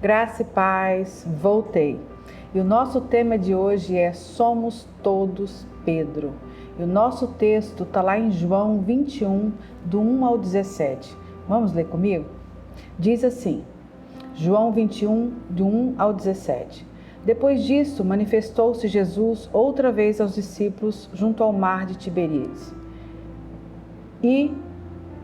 Graça e paz, voltei. E o nosso tema de hoje é Somos Todos Pedro. E o nosso texto está lá em João 21, do 1 ao 17. Vamos ler comigo? Diz assim, João 21, do 1 ao 17. Depois disso, manifestou-se Jesus outra vez aos discípulos junto ao mar de Tiberíades. E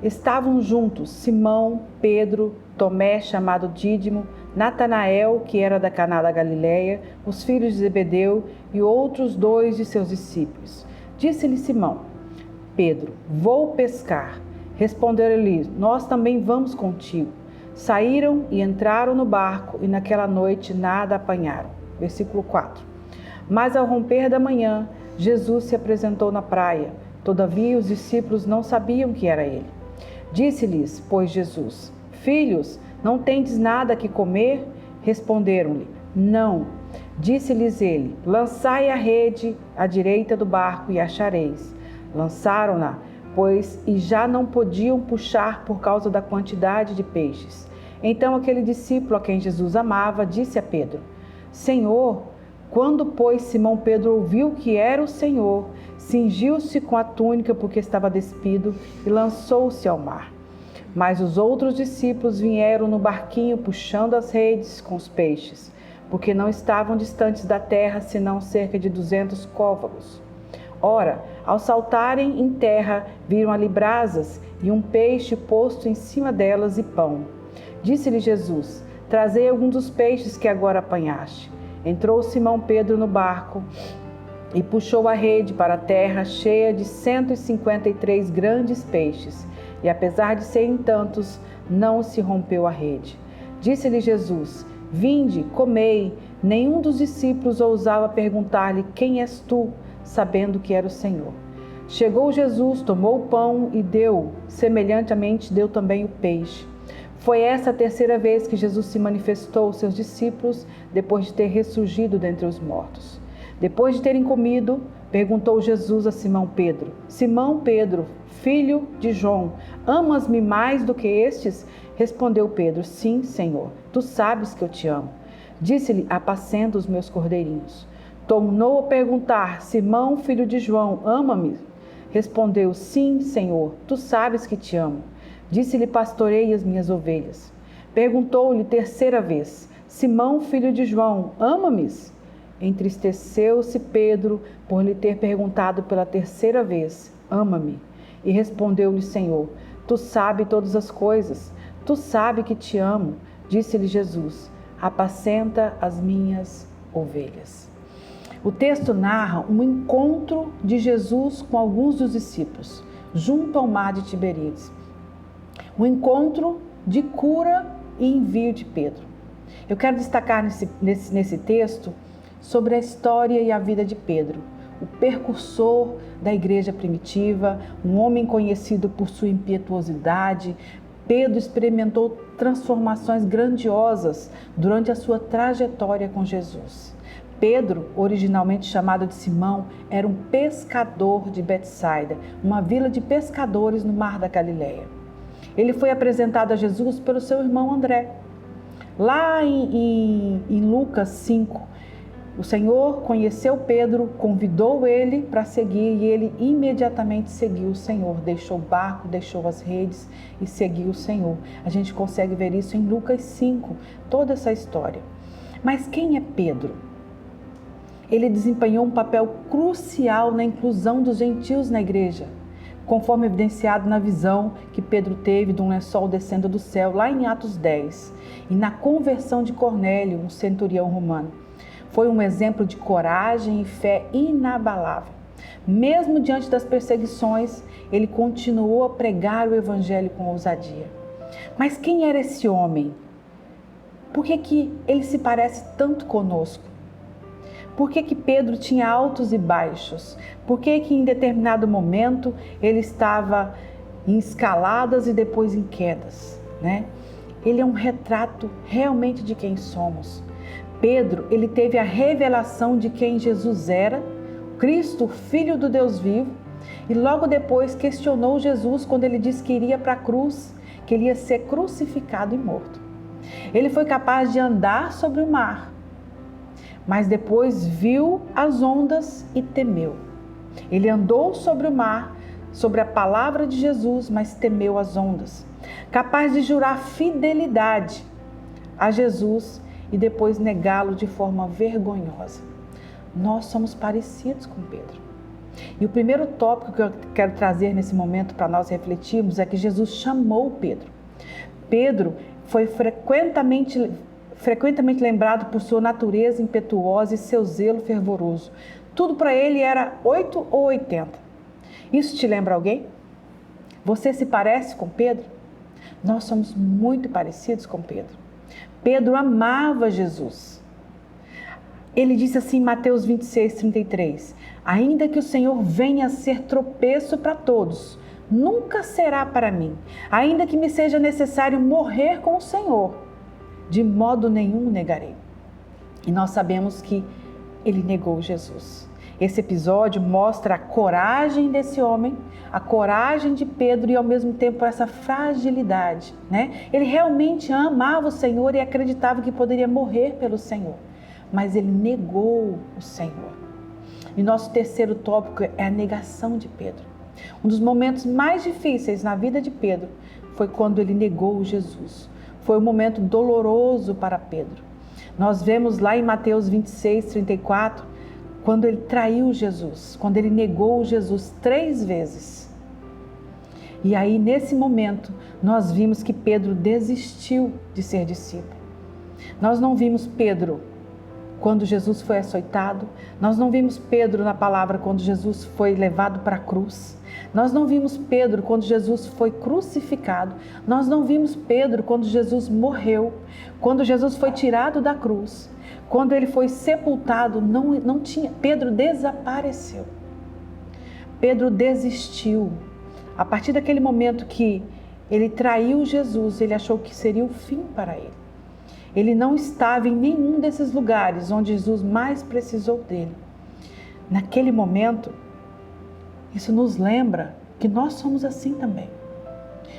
estavam juntos Simão, Pedro, Tomé, chamado Dídimo, Natanael, que era da Caná da Galileia, os filhos de Zebedeu e outros 2 de seus discípulos. Disse-lhe Simão, Pedro, vou pescar. Responderam-lhe, nós também vamos contigo. Saíram e entraram no barco e naquela noite nada apanharam. Versículo 4. Mas ao romper da manhã, Jesus se apresentou na praia. Todavia os discípulos não sabiam que era ele. Disse-lhes, pois, Jesus, filhos, não tendes nada que comer? Responderam-lhe, não. Disse-lhes ele, lançai a rede à direita do barco e achareis. Lançaram-na, pois, e já não podiam puxar por causa da quantidade de peixes. Então aquele discípulo a quem Jesus amava disse a Pedro, Senhor, quando, pois, Simão Pedro ouviu que era o Senhor, cingiu-se com a túnica porque estava despido e lançou-se ao mar. Mas os outros discípulos vieram no barquinho puxando as redes com os peixes, porque não estavam distantes da terra, senão cerca de 200 côvados. Ora, ao saltarem em terra, viram ali brasas e um peixe posto em cima delas e pão. Disse-lhe Jesus, trazei algum dos peixes que agora apanhaste. Entrou Simão Pedro no barco e puxou a rede para a terra cheia de 153 grandes peixes. E apesar de serem tantos, não se rompeu a rede. Disse-lhe Jesus, vinde, comei. Nenhum dos discípulos ousava perguntar-lhe, quem és tu? Sabendo que era o Senhor. Chegou Jesus, tomou o pão e deu, semelhantemente deu também o peixe. Foi essa a terceira vez que Jesus se manifestou aos seus discípulos, depois de ter ressurgido dentre os mortos. Depois de terem comido, perguntou Jesus a Simão Pedro, Simão Pedro, filho de João, amas-me mais do que estes? Respondeu Pedro, sim, Senhor, tu sabes que eu te amo. Disse-lhe, apacenta os meus cordeirinhos. Tornou a perguntar, Simão, filho de João, ama-me? Respondeu, sim, Senhor, tu sabes que te amo. Disse-lhe, pastorei as minhas ovelhas. Perguntou-lhe terceira vez, Simão, filho de João, ama-me? Entristeceu-se Pedro por lhe ter perguntado pela terceira vez, ama-me? E respondeu-lhe, Senhor, tu sabes todas as coisas, tu sabes que te amo. Disse-lhe Jesus, apacenta as minhas ovelhas. O texto narra um encontro de Jesus com alguns dos discípulos, junto ao mar de Tiberíades. Um encontro de cura e envio de Pedro. Eu quero destacar nesse texto sobre a história e a vida de Pedro, o precursor da igreja primitiva, um homem conhecido por sua impetuosidade. Pedro experimentou transformações grandiosas durante a sua trajetória com Jesus. Pedro, originalmente chamado de Simão, era um pescador de Betsaida, uma vila de pescadores no mar da Galileia. Ele foi apresentado a Jesus pelo seu irmão André. Lá em Lucas 5, o Senhor conheceu Pedro, convidou ele para seguir e ele imediatamente seguiu o Senhor. Deixou o barco, deixou as redes e seguiu o Senhor. A gente consegue ver isso em Lucas 5, toda essa história. Mas quem é Pedro? Ele desempenhou um papel crucial na inclusão dos gentios na igreja, conforme evidenciado na visão que Pedro teve de um lençol descendo do céu, lá em Atos 10, e na conversão de Cornélio, um centurião romano. Foi um exemplo de coragem e fé inabalável. Mesmo diante das perseguições, ele continuou a pregar o evangelho com ousadia. Mas quem era esse homem? Por que ele se parece tanto conosco? Por que Pedro tinha altos e baixos? Por que em determinado momento ele estava em escaladas e depois em quedas, né? Ele é um retrato realmente de quem somos. Pedro, ele teve a revelação de quem Jesus era, Cristo, Filho do Deus vivo, e logo depois questionou Jesus quando ele disse que iria para a cruz, que ele ia ser crucificado e morto. Ele foi capaz de andar sobre o mar, mas depois viu as ondas e temeu. Ele andou sobre o mar, sobre a palavra de Jesus, mas temeu as ondas. Capaz de jurar fidelidade a Jesus e depois negá-lo de forma vergonhosa. Nós somos parecidos com Pedro. E o primeiro tópico que eu quero trazer nesse momento para nós refletirmos é que Jesus chamou Pedro. Pedro foi frequentemente lembrado por sua natureza impetuosa e seu zelo fervoroso. Tudo para ele era 8 ou 80. Isso te lembra alguém? Você se parece com Pedro? Nós somos muito parecidos com Pedro. Pedro amava Jesus. Ele disse assim em Mateus 26:33, ainda que o Senhor venha a ser tropeço para todos, nunca será para mim. Ainda que me seja necessário morrer com o Senhor, de modo nenhum negarei. E nós sabemos que ele negou Jesus. Esse episódio mostra a coragem desse homem, a coragem de Pedro e ao mesmo tempo essa fragilidade, né? Ele realmente amava o Senhor e acreditava que poderia morrer pelo Senhor, mas ele negou o Senhor. E nosso terceiro tópico é a negação de Pedro. Um dos momentos mais difíceis na vida de Pedro foi quando ele negou Jesus. Foi um momento doloroso para Pedro. Nós vemos lá em Mateus 26:34, quando ele traiu Jesus, quando ele negou Jesus 3 vezes. E aí, nesse momento, nós vimos que Pedro desistiu de ser discípulo. Nós não vimos Pedro quando Jesus foi açoitado. Nós não vimos Pedro na palavra quando Jesus foi levado para a cruz. Nós não vimos Pedro quando Jesus foi crucificado. Nós não vimos Pedro quando Jesus morreu, quando Jesus foi tirado da cruz. Quando ele foi sepultado, Pedro desapareceu. Pedro desistiu. A partir daquele momento que ele traiu Jesus, ele achou que seria o fim para ele. Ele não estava em nenhum desses lugares onde Jesus mais precisou dele. Naquele momento, isso nos lembra que nós somos assim também.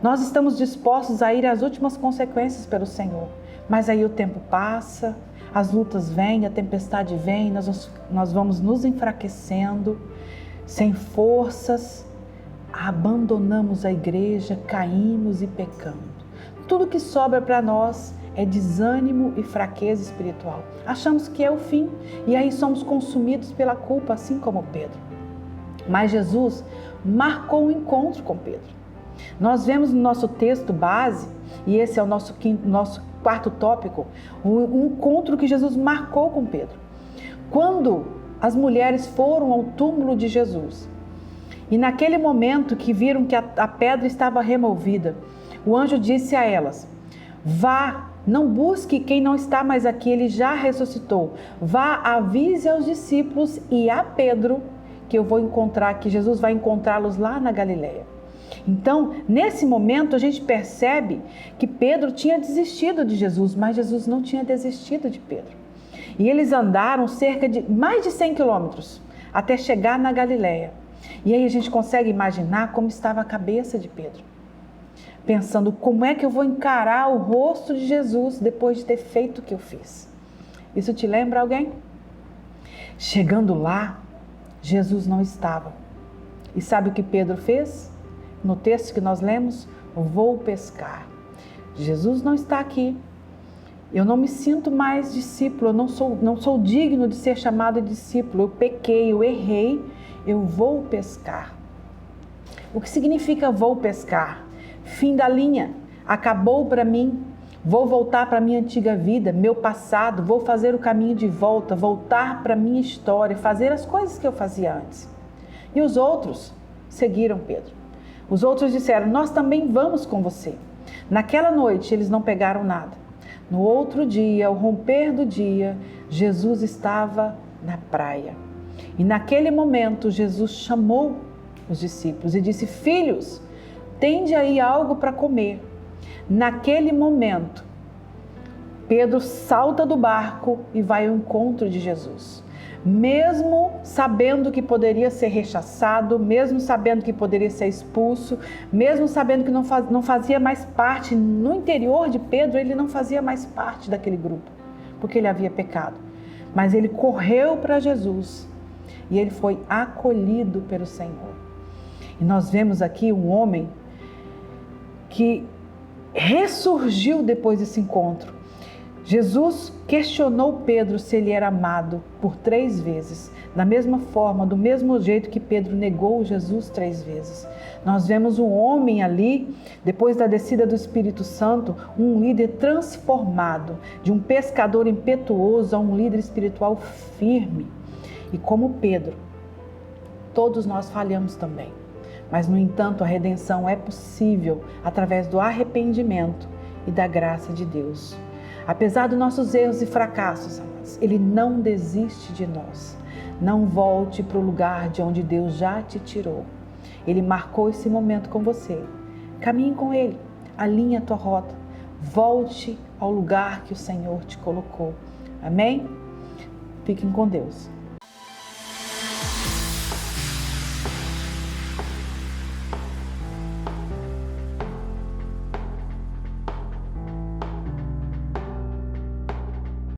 Nós estamos dispostos a ir às últimas consequências pelo Senhor, mas aí o tempo passa, as lutas vêm, a tempestade vem, nós vamos nos enfraquecendo, sem forças, abandonamos a igreja, caímos e pecamos. Tudo que sobra para nós é desânimo e fraqueza espiritual. Achamos que é o fim e aí somos consumidos pela culpa, assim como Pedro. Mas Jesus marcou um encontro com Pedro. Nós vemos no nosso texto base, e esse é o nosso quarto tópico, um encontro que Jesus marcou com Pedro. Quando as mulheres foram ao túmulo de Jesus, e naquele momento que viram que a pedra estava removida, o anjo disse a elas: vá, não busque quem não está mais aqui, ele já ressuscitou. Vá, avise aos discípulos e a Pedro que eu vou encontrar, que Jesus vai encontrá-los lá na Galileia. Então, nesse momento, a gente percebe que Pedro tinha desistido de Jesus, mas Jesus não tinha desistido de Pedro. E eles andaram cerca de mais de 100 quilômetros até chegar na Galileia. E aí a gente consegue imaginar como estava a cabeça de Pedro, pensando: como é que eu vou encarar o rosto de Jesus depois de ter feito o que eu fiz? Isso te lembra alguém? Chegando lá, Jesus não estava. E sabe o que Pedro fez? No texto que nós lemos, vou pescar. Jesus não está aqui. Eu não me sinto mais discípulo, eu não sou digno de ser chamado discípulo. Eu pequei, eu errei, eu vou pescar. O que significa vou pescar? Fim da linha, acabou para mim. Vou voltar para a minha antiga vida, meu passado, vou fazer o caminho de volta, voltar para a minha história, fazer as coisas que eu fazia antes. E os outros seguiram Pedro. Os outros disseram: nós também vamos com você. Naquela noite eles não pegaram nada. No outro dia, ao romper do dia, Jesus estava na praia. E naquele momento Jesus chamou os discípulos e disse: filhos, tende aí algo para comer. Naquele momento, Pedro salta do barco e vai ao encontro de Jesus. mesmo sabendo que poderia ser rechaçado, mesmo sabendo que poderia ser expulso, mesmo sabendo que não fazia mais parte, no interior de Pedro, ele não fazia mais parte daquele grupo, porque ele havia pecado. Mas ele correu para Jesus e ele foi acolhido pelo Senhor. E nós vemos aqui um homem que ressurgiu depois desse encontro. Jesus questionou Pedro se ele era amado por 3 vezes. Da mesma forma, do mesmo jeito que Pedro negou Jesus 3 vezes. Nós vemos um homem ali, depois da descida do Espírito Santo, um líder transformado, de um pescador impetuoso a um líder espiritual firme. E como Pedro, todos nós falhamos também. Mas, no entanto, a redenção é possível através do arrependimento e da graça de Deus. Apesar dos nossos erros e fracassos, amados, Ele não desiste de nós. Não volte para o lugar de onde Deus já te tirou. Ele marcou esse momento com você. Caminhe com Ele, alinhe a tua rota. Volte ao lugar que o Senhor te colocou. Amém? Fiquem com Deus.